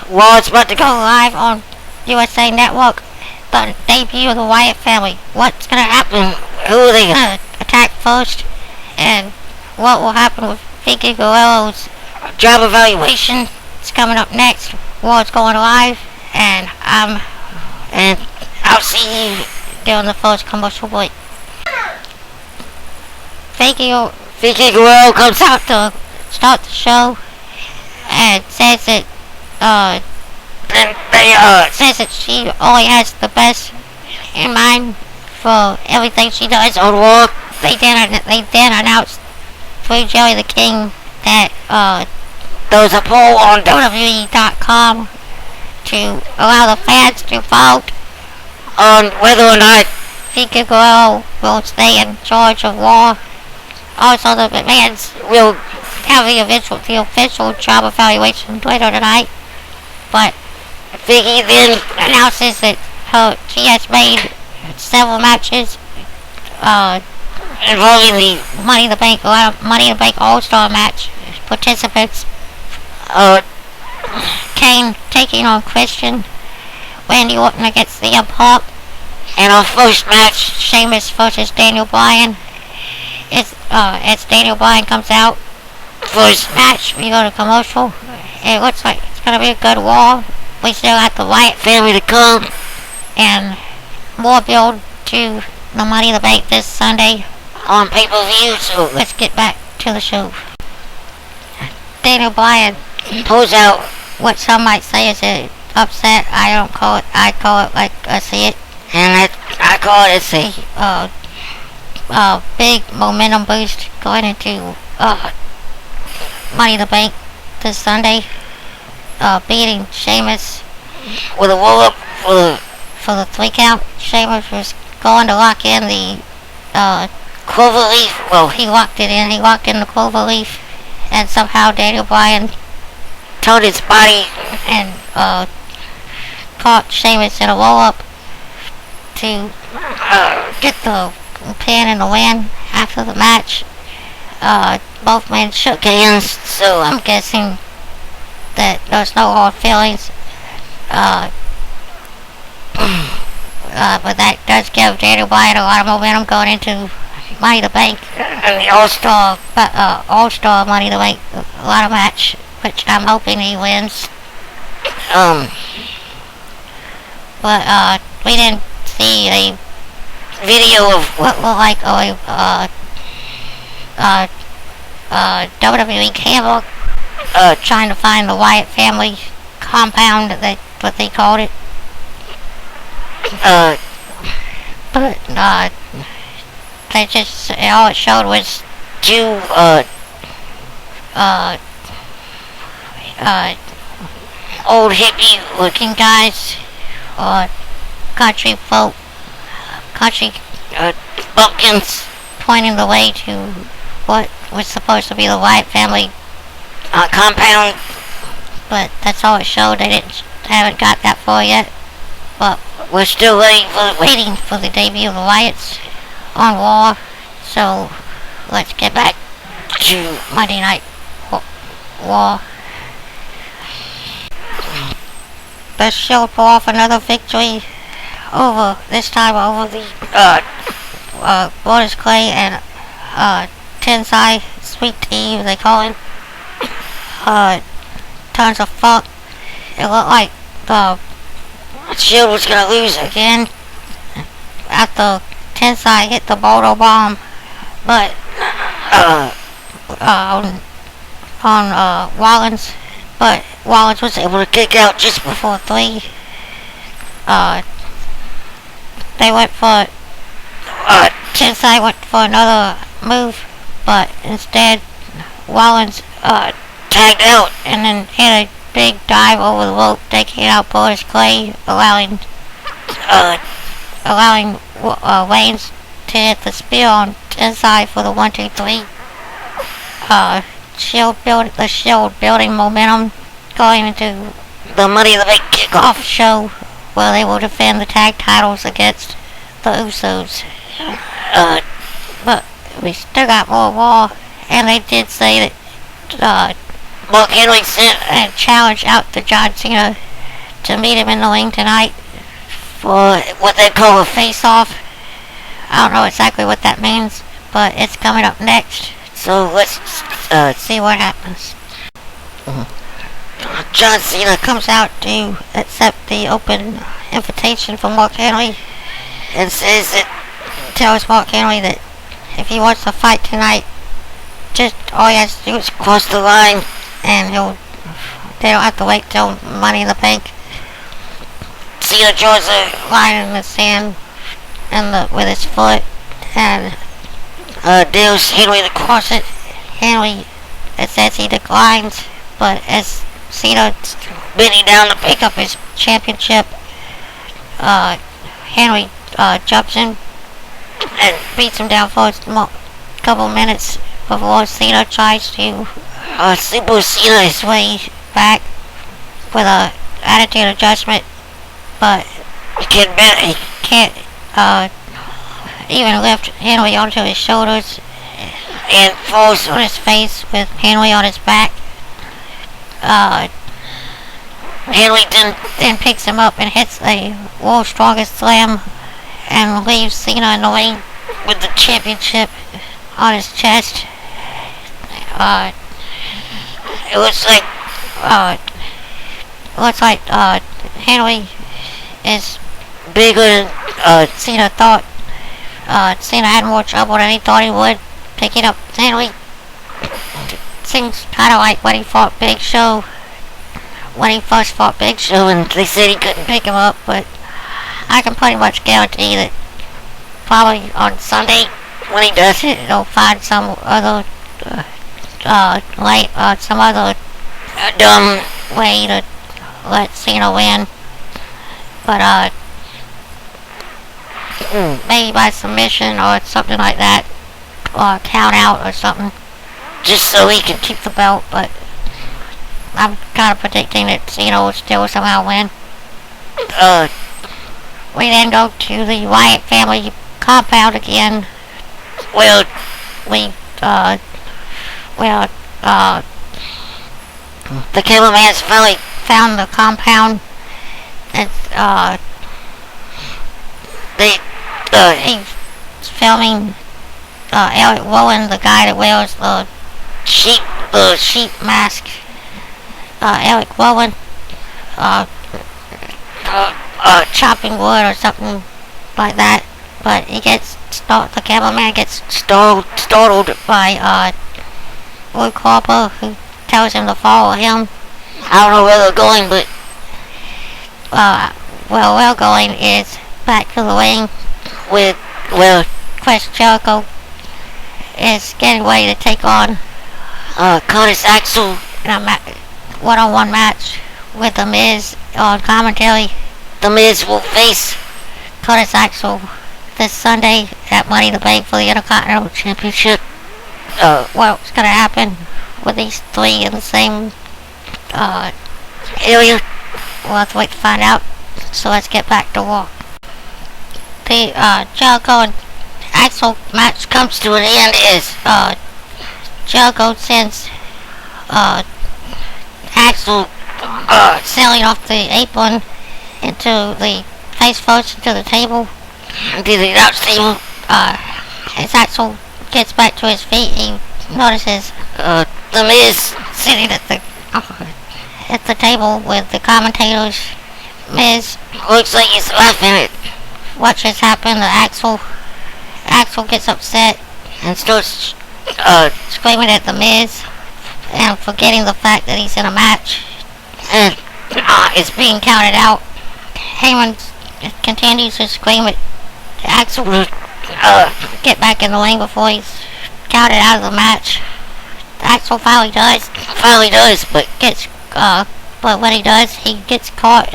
Well, it's about to go live on USA Network. The debut of the Wyatt family. What's gonna happen? Who are they gonna attack first? And what will happen with Vicky Guerrero's job evaluation? It's coming up next. War's going live, and I'll see you during the first commercial break. Vicky Guerrero comes out to start the show and says that says that she only has the best in mind for everything she does on Raw. They then announced through Jerry the King that there was a poll on WWE.com to allow the fans to vote on whether or not Vicky Guerrero will stay in charge of Raw. Also, the McMahons will have the official job evaluation later tonight. But Vicky then announces that she has made several matches involving the Money in the Bank All-Star match participants. Kane taking on Christian, Randy Orton against CM Punk, and our first match, Sheamus versus Daniel Bryan. As Daniel Bryan comes out for his match, we go to commercial. It looks like it's gonna be a good Raw. We still got the Wyatt family to come, and more build to the Money in the Bank this Sunday on pay-per-view. So let's get back to the show. Daniel Bryan pulls out what some might say is an upset. I call it like I see it, and I call it a big momentum boost going into Money in the Bank this Sunday. Beating Sheamus with a roll-up for the 3 count. Sheamus was going to lock in the clover leaf. Well, he locked it in. He locked in the clover leaf, and somehow Daniel Bryan turned his body and caught Sheamus in a roll-up to get the pin and the win. After the match, both men shook hands, so I'm guessing that there's no hard feelings. But that does give Daniel Bryan a lot of momentum going into Money in the Bank and the All-Star Money in the Bank a lot of match, which I'm hoping he wins. But we didn't see a video of what looked like WWE camera trying to find the Wyatt family compound, what they called it. But they just, all it showed was 2 old hippie looking guys, or country bumpkins, pointing the way to what was supposed to be the Wyatt family compound. But that's all it showed. They haven't got that far yet. But we're still waiting for the debut of the Wyatts on Raw. So let's get back to Monday Night Raw. The Shield pull off another victory this time over the Brodus Clay and Tensai Sweet Tea, they call it. Tons of fuck. It looked like the Shield was gonna lose again after Tensai hit the Boulder Bomb, but on Rollins, but Rollins was able to kick out just before 3. They went for Tensai went for another move, but instead Rollins tagged out and then hit a big dive over the rope, taking out Brodus Clay, allowing Reigns to hit the spear on Tensai for the 1-2-3. The Shield building momentum going into the Money in the Bank kickoff show, where they will defend the tag titles against the Usos. But we still got more Raw, and they did say that Mark Henry sent a challenge out to John Cena to meet him in the ring tonight for what they call a face-off. I don't know exactly what that means, but it's coming up next. So let's see what happens. John Cena comes out to accept the open invitation from Mark Henry and tells Mark Henry that if he wants to fight tonight, just all he has to do is cross the line, and they don't have to wait till Money in the Bank. Cena draws a line in the sand with his foot and dares Henry to cross it. Henry, it says he declines, but as Cena's bending down to pick up his championship, Henry jumps in and beats him down for a couple minutes before Cena tries to Super Cena his way back with a attitude adjustment, but he can't even lift Henry onto his shoulders and falls on his face with Henry on his back. Henry then picks him up and hits a world's strongest slam and leaves Cena in the ring with the championship on his chest. It looks like Henry is bigger than Cena thought. Cena had more trouble than he thought he would picking up Henry. Seems kind of like when he fought Big Show. When he first fought Big Show, and they said he couldn't pick him up, but I can pretty much guarantee that probably on Sunday when he does it, he'll find some other dumb way to let Cena win. But maybe by submission or something like that, or count out or something, just so he can keep the belt. But I'm kind of predicting that Cena will still somehow win. We then go to the Wyatt family compound again. The cameraman's finally found the compound, and he's filming Eric Rowan, the guy that wears the sheep mask. Eric Rowan chopping wood or something like that, but the cameraman gets startled by Luke Harper, who tells him to follow him. I don't know where they're going, but where we're going is back to the ring where Chris Jericho is getting ready to take on Curtis Axel in a one-on-one match with The Miz on commentary. The Miz will face Curtis Axel this Sunday at Money in the Bank for the Intercontinental Championship. What's gonna happen with these three in the same area? We'll have to wait to find out. So let's get back to war. The Jericho and Axel match comes to an end as Jericho sends Axel sailing off the apron into the face first into the table, into the announce table. As Axel gets back to his feet, he notices The Miz sitting at the table with the commentators. Miz looks like he's laughing at what just happened to Axel. Axel gets upset and starts screaming at The Miz and forgetting the fact that he's in a match and is being counted out. Heyman continues to scream at Axel to get back in the ring before he's counted out of the match. Axel finally does, but when he does, he gets caught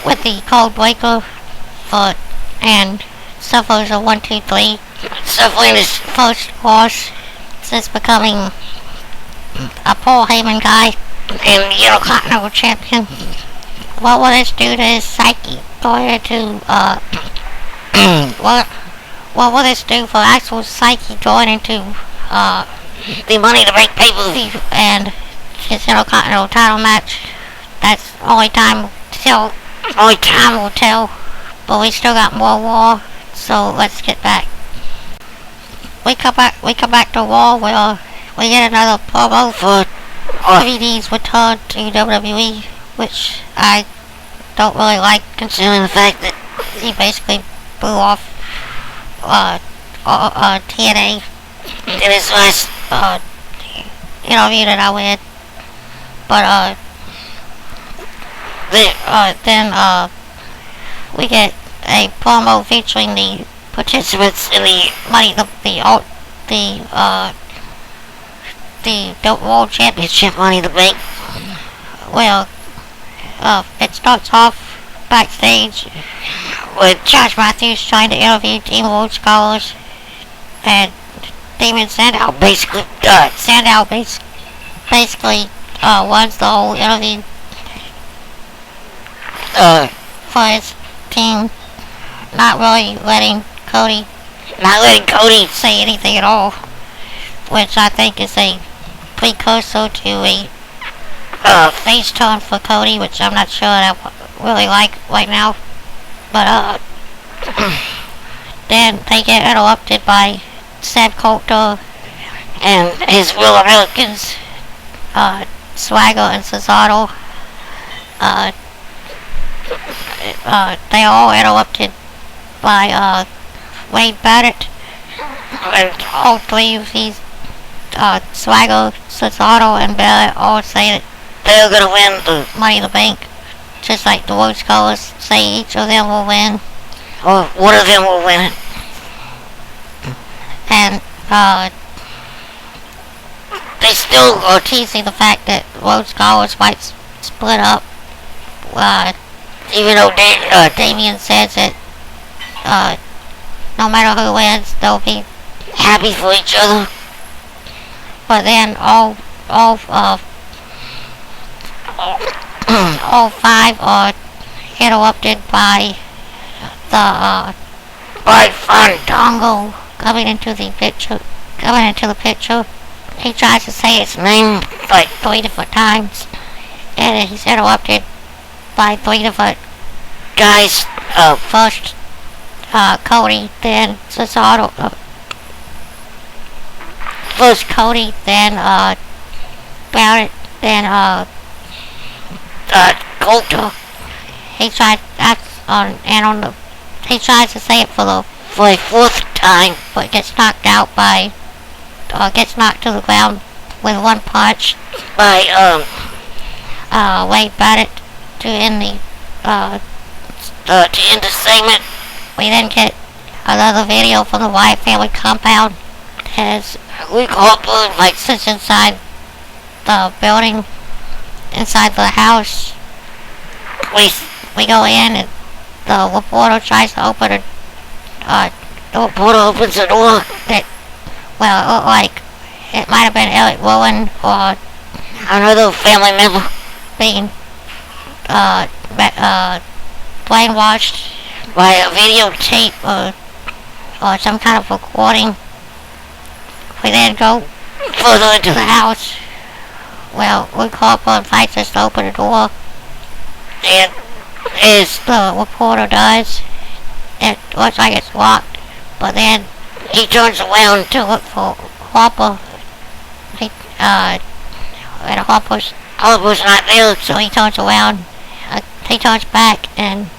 with the cold breaker foot and suffers a 1-2-3, suffering his first loss since becoming a Paul Heyman guy and the Intercontinental Champion. What will this do to his psyche going into what will this do for Axel's psyche going into the Money in the Bank pay-per-view and his Intercontinental title match. That's only time will tell. But we still got more Raw, so let's get back. We come back to Raw where we get another promo for RVD's return to WWE, which I don't really like, considering the fact that he basically blew off TNA in his last interview that I read. But then we get a promo featuring the participants in the the World Championship Money in the Bank. Well, it starts off backstage with Josh Matthews trying to interview Team World Scholars, and Damon Sandow basically runs the whole interview for his team, not letting Cody say anything at all, which I think is a precursor to a face turn for Cody, which I'm not sure that I really like right now. But then they get interrupted by Sam Coulter and his Real Americans, Swagger and Cesaro. They are all interrupted by Wade Barrett, and all three of these, Swagger, Cesaro, and Barrett, all say that they're gonna win the Money in the Bank, just like the World Scholars say each of them will win, or one of them will win it. And they still are teasing the fact that World Scholars might split up, even though Damien says that no matter who wins, they'll be happy for each other. But then all five are interrupted by Fandango coming into the picture. He tries to say his name like 3 different times, and he's interrupted by 3 different guys. First Cody, then Cesaro. First Cody, then Barrett, then Coulter. He tried he tries to say it for the 4th time, but gets knocked out gets knocked to the ground with one punch by Wade Barrett to end the segment. We then get another video from the Wyatt family compound as Luke Harper sits inside the building, inside the house. We go in, and the reporter tries to open the reporter opens the door that, well, it looked like it might have been Eric Rowan or another family member being brainwashed by a videotape or some kind of recording. We then go further into the house. Well, Luke Harper invites us to open the door, and as the reporter does, it looks like it's locked, but then he turns around to look for Harper. And Harper's not there, so he turns around. He turns back, and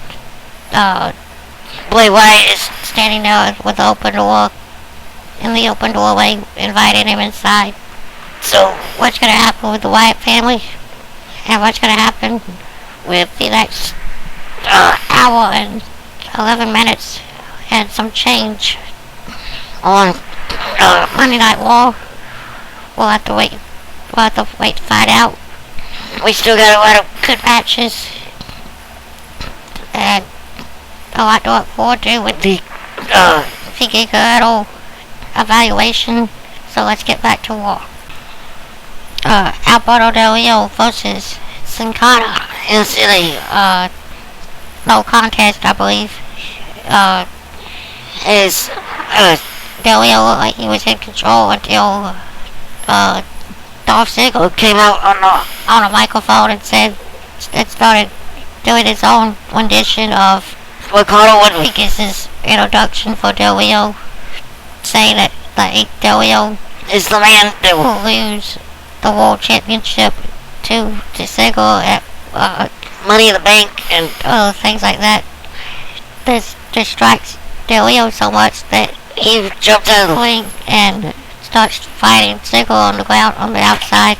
Bray Wyatt is standing there with the open door, in the open doorway, inviting him inside. So, what's gonna happen with the Wyatt family? And what's gonna happen with the next hour and 11 minutes and some change on Monday Night Raw? We'll have to wait to find out. We still got a lot of good matches and a lot to look forward to with the Tiki Hurdle evaluation. So let's get back to Raw. Alberto Del Rio versus Sin Cara in a no contest, I believe. Del Rio looked like he was in control until Dolph Ziggler came out on a microphone and started doing his own rendition of Ricardo Rodriguez's introduction for Del Rio, saying that Del Rio is the man that will lose the World Championship to Ziggler at Money in the Bank and other things like that. This distracts Del Rio so much that he jumps out of the ring and starts fighting Ziggler on the ground on the outside.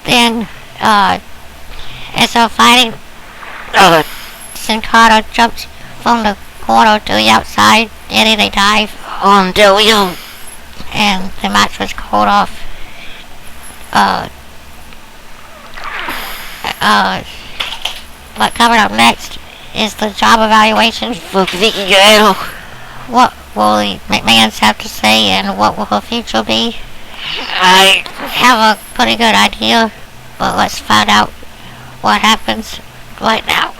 Then, as they're fighting, Sin Cara jumps from the corner to the outside, and then they dive on Del Rio, and the match was called off. But coming up next is the job evaluation for Vicky Guerrero. What will the McMahons have to say, and what will her future be? I have a pretty good idea, but let's find out what happens right now.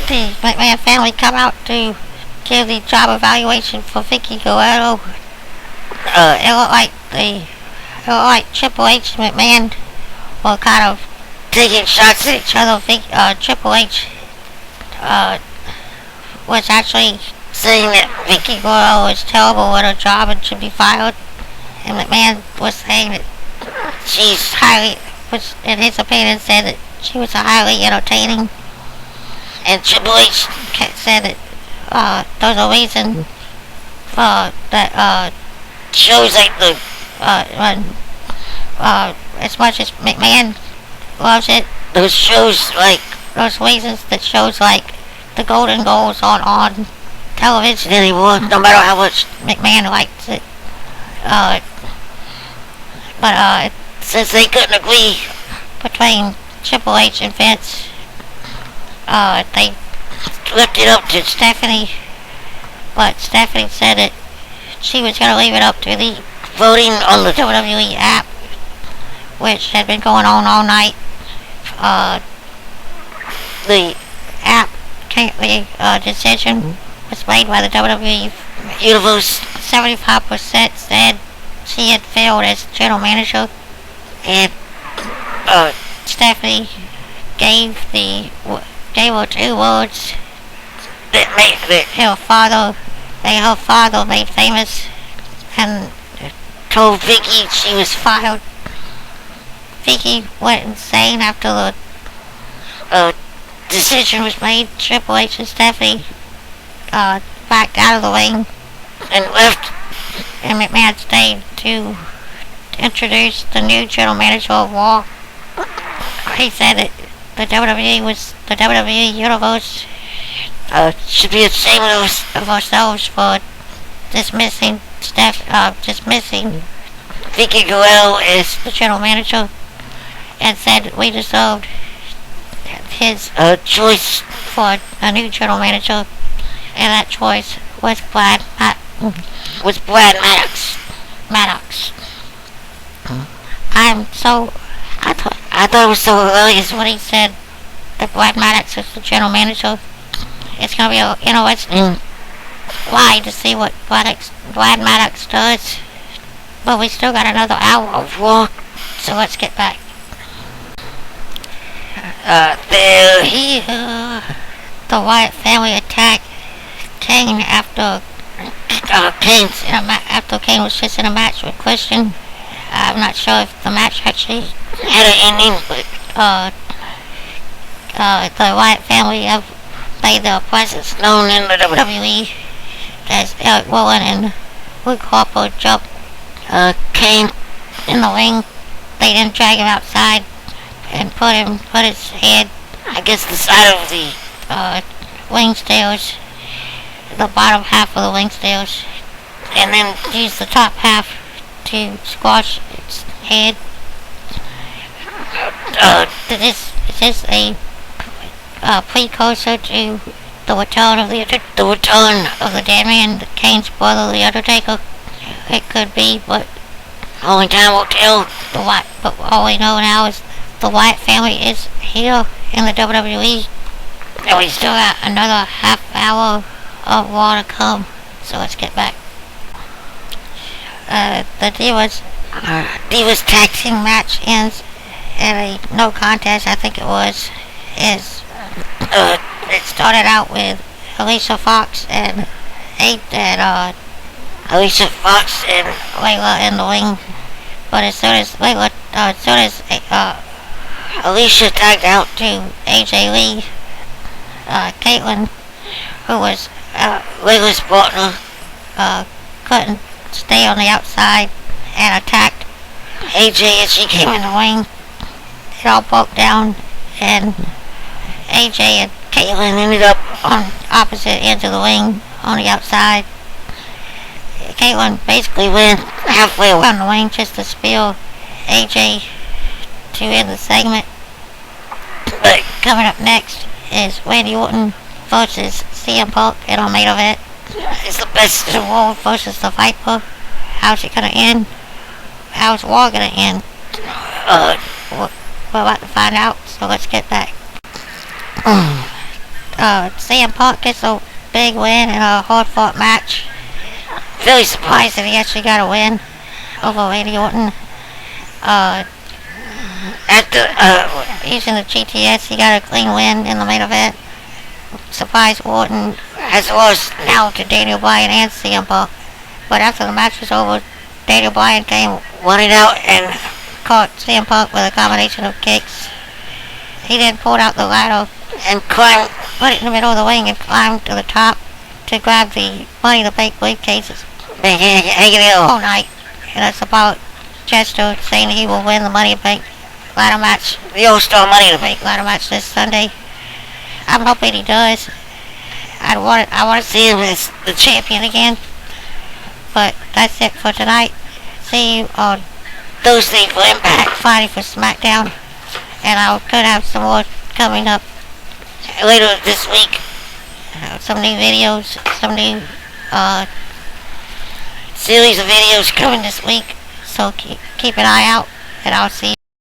The McMahon family come out to give the job evaluation for Vicky Guerrero. It looked like Triple H and McMahon were kind of taking shots at each other. Triple H was actually saying that Vicky Guerrero is terrible at her job and should be fired. And McMahon was saying that in his opinion, said that she was highly entertaining. And Triple H said that there's a reason that shows like as much as McMahon loves it, those reasons that shows like the Golden Goals aren't on television anymore, no matter how much McMahon likes it. But since they couldn't agree between Triple H and Vince, they left it up to Stephanie. But Stephanie said that she was going to leave it up to the voting on the WWE app, which had been going on all night. The app decision was made by the WWE Universe. 75% said she had failed as general manager, and Stephanie gave her 2 words that her father made famous, and told Vicky she was fired. Vicky went insane after the decision was made. Triple H and Stephanie backed out of the ring and left, and McMahon stayed to introduce the new general manager of Raw. He said that the WWE Universe should be ashamed of ourselves for dismissing Vicky Guerrero as the general manager, and said we deserved his choice for a new general manager, and that choice was Brad Maddox. I thought it was so hilarious when he said that Brad Maddox is the general manager. It's gonna be interesting ride to see what Brad Maddox does. But we still got another hour of Raw, so let's get back. The Wyatt family attacked Kane after Kane was just in a match with Christian. I'm not sure if the match actually had an ending, but the Wyatt family have made their presence known in the WWE as Eric Rowan and Luke Harper jumped Kane in the ring. They then drag him outside and put his head, I guess, the side of the wing stairs, the bottom half of the wing stairs, and then use the top half to squash its head. This is a precursor to the return of the Dead Man, Kane's brother, the Undertaker. It could be, but only time will tell. But all we know now is the Wyatt family is here in the WWE, and we still got another half hour of Raw to come. So let's get back. The Divas tag team match ends in a no contest, I think it was. It started out with Alicia Fox and Layla in the ring. But as soon as Alicia tagged out to AJ Lee, Caitlyn, who was Layla's partner, couldn't stay on the outside and attacked AJ as she came in the ring. It all broke down, and AJ and Caitlyn ended up on opposite ends of the ring on the outside. Caitlyn basically went halfway around the ring just to spear AJ to end the segment. But coming up next is Randy Orton versus CM Punk in our main event. It's the best in the world versus the Viper. How's it gonna end? How's war gonna end? We're about to find out, so let's get back. CM Punk gets a big win in a hard-fought match. Really surprised that he actually got a win over Randy Orton. After using the GTS, he got a clean win in the main event. Surprised Orton has lost now to Daniel Bryan and CM Punk. But after the match was over, Daniel Bryan came running out and caught CM Punk with a combination of kicks. He then pulled out the ladder and climbed, put it in the middle of the ring and climbed to the top to grab the Money in the Bank briefcases. Been hanging it all night. And that's about Chester saying he will win the Money in the Bank ladder match, the All-Star Money in the Bank ladder match this Sunday. I'm hoping he does. I want to see him as the champion again. But that's it for tonight. See you on Thursday for Impact, Friday for SmackDown. And I could have some more coming up later this week. Some new videos, some new series of videos coming this week. So keep an eye out, and I'll see you.